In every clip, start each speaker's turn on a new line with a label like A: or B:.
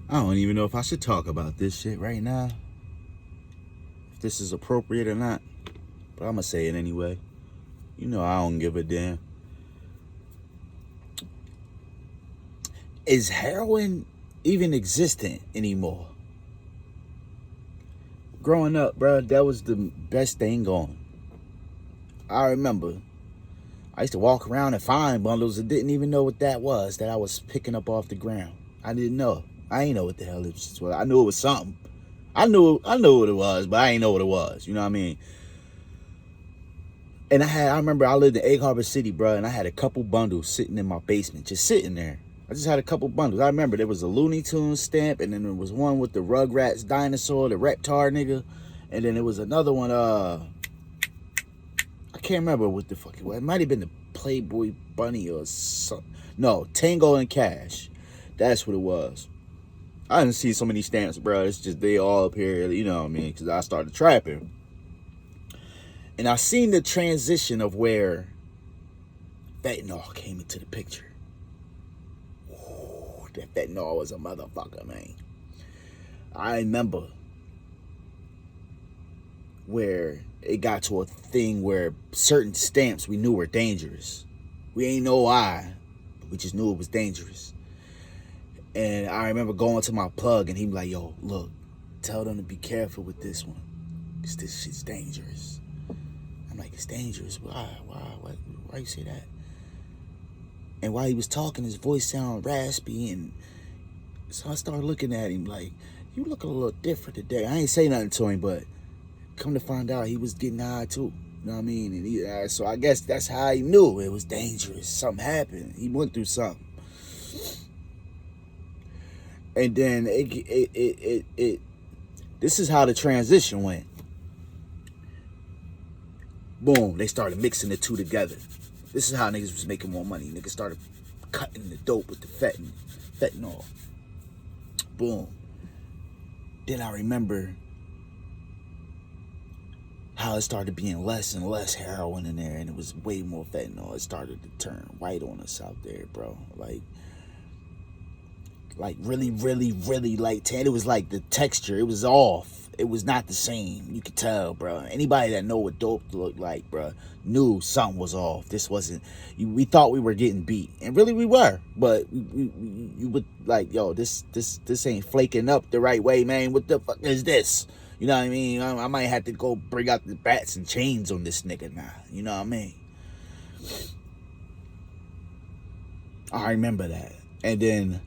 A: I don't even know if I should talk about this shit right now, if this is appropriate or not, but I'm gonna say it anyway. You know I don't give a damn. Is heroin even existent anymore? Growing up, bro, that was the best thing going. I remember I used to walk around and find bundles and didn't even know what that was that I was picking up off the ground. I didn't know. I ain't know what the hell it was. I knew it was something. I knew what it was, but I ain't know what it was. You know what I mean? And I remember I lived in Egg Harbor City, bro, and I had a couple bundles sitting in my basement, just sitting there. I just had a couple bundles. I remember there was a Looney Tunes stamp, and then there was one with the Rugrats dinosaur, the Reptar nigga, and then there was another one. I can't remember what the fuck it was. It might have been the Playboy Bunny or something. No, Tango and Cash. That's what it was. I didn't see so many stamps, bro. It's just they all up here, you know what I mean? Because I started trapping. And I seen the transition of where fentanyl came into the picture. Ooh, that fentanyl was a motherfucker, man. I remember where it got to a thing where certain stamps we knew were dangerous. We ain't know why, but we just knew it was dangerous. And I remember going to my plug and he was like, yo, look, tell them to be careful with this one. Because this shit's dangerous. I'm like, it's dangerous. Why you say that? And while he was talking, his voice sounded raspy. And so I started looking at him like, you look a little different today. I ain't say nothing to him, but come to find out he was getting high too. You know what I mean? And so I guess that's how he knew it was dangerous. Something happened. He went through something. And then this is how the transition went. Boom, they started mixing the two together. This is how niggas was making more money. Niggas started cutting the dope with the fentanyl. Boom. Then I remember how it started being less and less heroin in there, and it was way more fentanyl. It started to turn white on us out there, bro. Like really, really, really like tan. It was like the texture. It was off. It was not the same. You could tell, bro. Anybody that know what dope looked like, bro, knew something was off. This wasn't. We thought we were getting beat, and really we were. But you would like, yo, this ain't flaking up the right way, man. What the fuck is this? You know what I mean? I might have to go bring out the bats and chains on this nigga now. You know what I mean? I remember that, and then.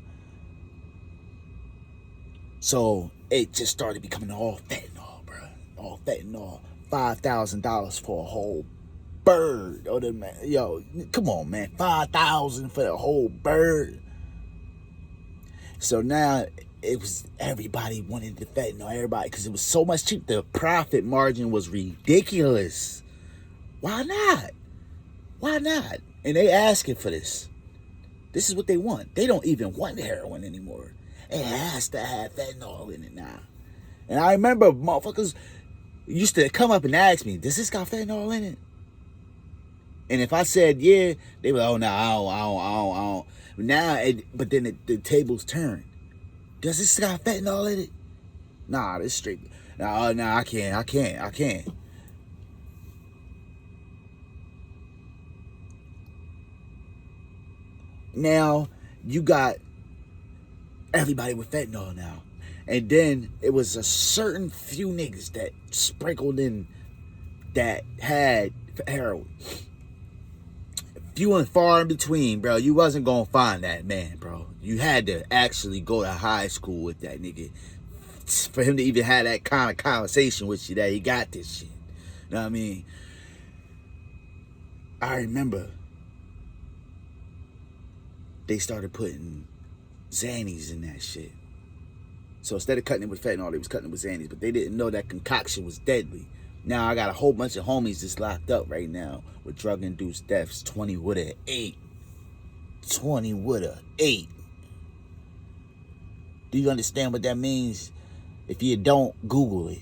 A: So it just started becoming all fentanyl, bro. All fentanyl. $5,000 for a whole bird. Oh, yo, come on, man. $5,000 for the whole bird. So now it was everybody wanted the fentanyl. Everybody, because it was so much cheap. The profit margin was ridiculous. Why not? Why not? And they asking for this. This is what they want. They don't even want heroin anymore. It has to have fentanyl in it now. And I remember motherfuckers used to come up and ask me, does this got fentanyl in it? And if I said yeah, they were like, oh no, I don't. Now, but then the tables turn. Does this got fentanyl in it? Nah, this straight. No, I can't. Now you got everybody with fentanyl now. And then it was a certain few niggas that sprinkled in that had heroin. Few and far in between, bro. You wasn't gonna find that man, bro. You had to actually go to high school with that nigga for him to even have that kind of conversation with you that he got this shit. You know what I mean? I remember they started putting Xannies in that shit. So instead of cutting it with fentanyl, they was cutting it with Xannies, but they didn't know that concoction was deadly. Now I got a whole bunch of homies that's locked up right now with drug-induced deaths. 20 with a 8. 20 with a 8. Do you understand what that means? If you don't, Google it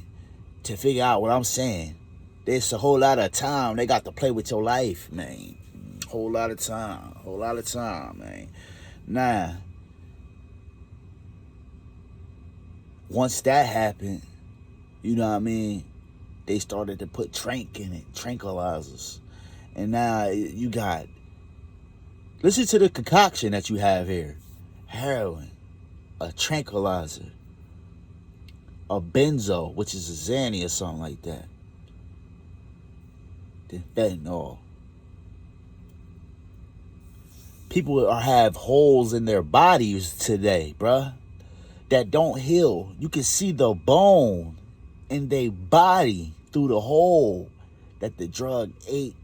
A: to figure out what I'm saying. There's a whole lot of time they got to play with your life, man. Whole lot of time, man. Nah. Once that happened, you know what I mean, they started to put trank in it, tranquilizers. And now you got, listen to the concoction that you have here. Heroin, a tranquilizer, a benzo, which is a Xanny or something like that. Then fentanyl. People have holes in their bodies today, bruh, that don't heal. You can see the bone in their body through the hole that the drug ate.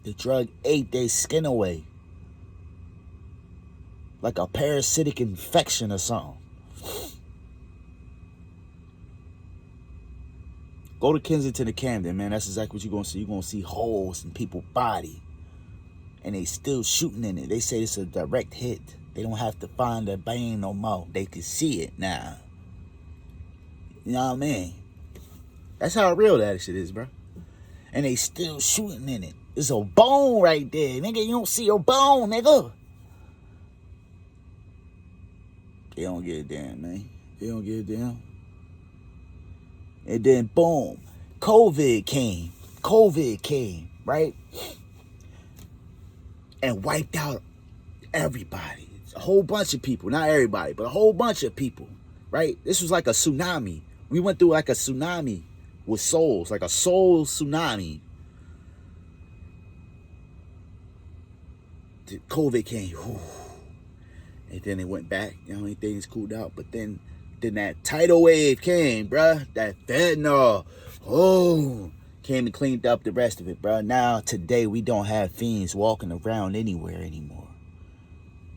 A: The drug ate their skin away. Like a parasitic infection or something. Go to Kensington and Camden, man. That's exactly what you're going to see. You're going to see holes in people's body. And they still shooting in it. They say it's a direct hit. They don't have to find the vein no more. They can see it now. You know what I mean? That's how real that shit is, bro. And they still shooting in it. There's a bone right there. Nigga, you don't see your bone, nigga. They don't give a damn, man. They don't give a damn. And then, boom. COVID came, right? And wiped out everybody. A whole bunch of people. Not everybody, but a whole bunch of people, right? This was like a tsunami. We went through like a tsunami with souls. Like a soul tsunami. COVID came. Whew. And then it went back. You know, things cooled out. But then that tidal wave came, bruh. That fentanyl. Oh. Came and cleaned up the rest of it, bruh. Now, today, we don't have fiends walking around anywhere anymore.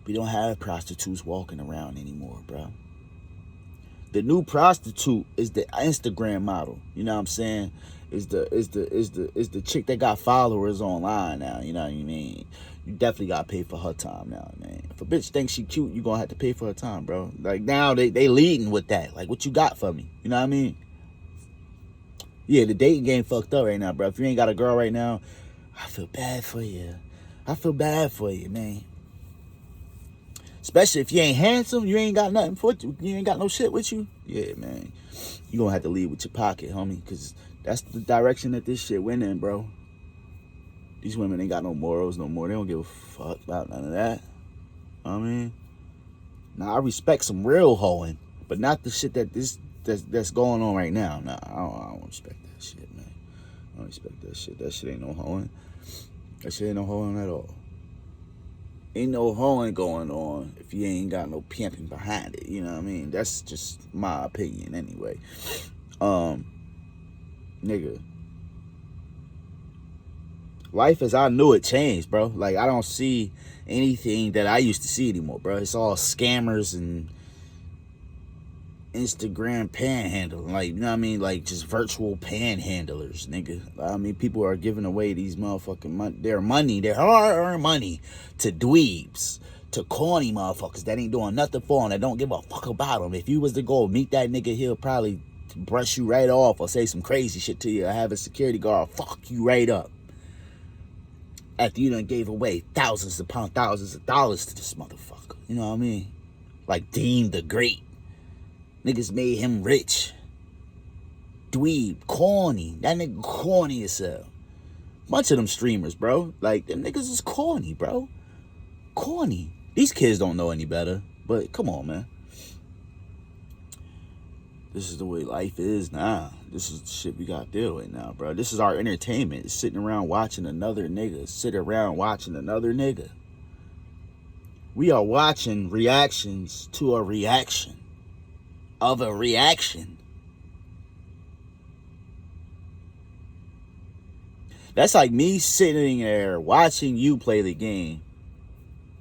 A: We don't have prostitutes walking around anymore, bruh. The new prostitute is the Instagram model. You know what I'm saying? Is the chick that got followers online now. You know what I mean? You definitely gotta pay for her time now, man. If a bitch thinks she cute, you gonna have to pay for her time, bro. Like now they leading with that. Like, what you got for me? You know what I mean? Yeah, the dating game fucked up right now, bro. If you ain't got a girl right now, I feel bad for you. I feel bad for you, man. Especially if you ain't handsome, you ain't got nothing for you. You ain't got no shit with you. Yeah, man. You gonna have to lead with your pocket, homie, because that's the direction that this shit went in, bro. These women ain't got no morals no more. They don't give a fuck about none of that. You know what I mean? Now, I respect some real hoeing, but not the shit that's going on right now. Nah, I don't respect that shit, man. I don't respect that shit. That shit ain't no hoeing. That shit ain't no hoeing at all. Ain't no hoeing going on if you ain't got no pimping behind it. You know what I mean? That's just my opinion anyway. Nigga. Life as I knew it changed, bro. Like, I don't see anything that I used to see anymore, bro. It's all scammers and Instagram panhandling. Like, you know what I mean? Like, just virtual panhandlers, nigga. I mean, people are giving away these motherfucking their hard-earned money to dweebs, to corny motherfuckers that ain't doing nothing for them, that don't give a fuck about them. If you was to go meet that nigga, he'll probably brush you right off or say some crazy shit to you or have a security guard fuck you right up. After you done gave away thousands upon thousands of dollars to this motherfucker. You know what I mean? Like Dean the Great. Niggas made him rich. Dweeb, corny. That nigga corny as hell. Bunch of them streamers, bro. Like, them niggas is corny, bro. Corny. These kids don't know any better. But come on, man. This is the way life is now. This is the shit we got to deal with now, bro. This is our entertainment. It's sitting around watching another nigga. Sit around watching another nigga. We are watching reactions to a reaction of a reaction. That's like me sitting there watching you play the game.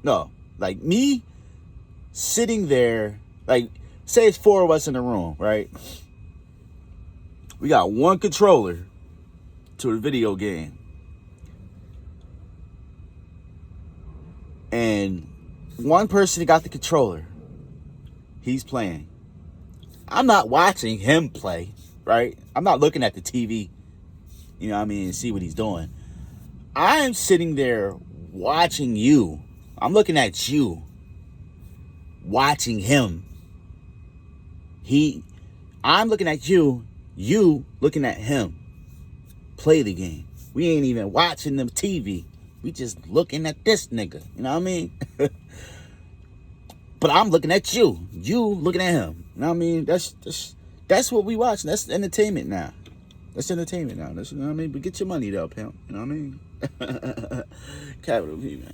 A: No, like me sitting there, like, say it's 4 of us in the room, right? We got one controller to a video game. And one person got the controller. He's playing. I'm not watching him play, right? I'm not looking at the TV, you know what I mean, and see what he's doing. I'm sitting there watching you. I'm looking at you, watching him. I'm looking at you, you looking at him play the game. We ain't even watching the TV. We just looking at this nigga. You know what I mean? But I'm looking at you. You looking at him. You know what I mean? That's what we watching. That's entertainment now. That's entertainment now. That's, you know what I mean? But get your money though, pimp. You know what I mean? Capital P, man.